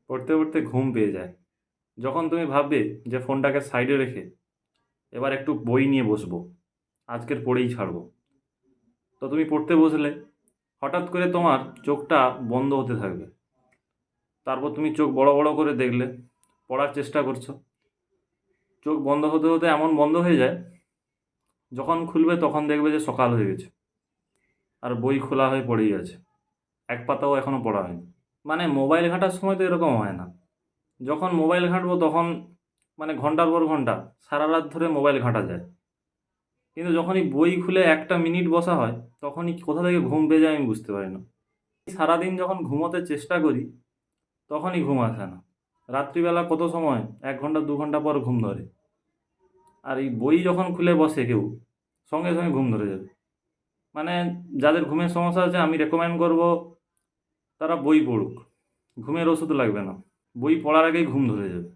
পড়তে পড়তে ঘুম পেয়ে যায়। যখন তুমি ভাববে যে ফোনটাকে সাইডে রেখে এবার একটু বই নিয়ে বসবো, আজকের পড়েই ছাড়বো, তো তুমি পড়তে বসলে হঠাৎ করে তোমার চোখটা বন্ধ হতে থাকবে। তারপর তুমি চোখ বড় বড় করে দেখলে, পড়ার চেষ্টা করছো, চোখ বন্ধ হতে হতে এমন বন্ধ হয়ে যায়, যখন খুলবে তখন দেখবে যে সকাল হয়ে গেছে আর বই খোলা হয়ে পড়েই আছে, এক পাতাও এখনও পড়া হয়নি। মানে মোবাইল ঘাঁটার সময় তো এরকম হয় না। যখন মোবাইল ঘাঁটবো তখন মানে ঘন্টার পর ঘন্টা সারা রাত ধরে মোবাইল ঘাঁটা যায়, কিন্তু যখনই বই খুলে একটা মিনিট বসা হয় তখনই কোথা থেকে ঘুম পেয়ে যায় আমি বুঝতে পারি না। সারাদিন যখন ঘুমোতে চেষ্টা করি তখনই ঘুম আসে না। রাত্রিবেলা কত সময় 1 ঘন্টা 2 ঘন্টা পর ঘুম ধরে, আর এই বই যখন খুলে বসে কেউ, সঙ্গে সঙ্গে ঘুম ধরে যাবে। মানে যাদের ঘুমের সমস্যা আছে আমি রেকমেন্ড করব তারা বই পড়ুক, ঘুমের ওষুধ লাগবে না, বই পড়ার আগেই ঘুম ধরে যাবে।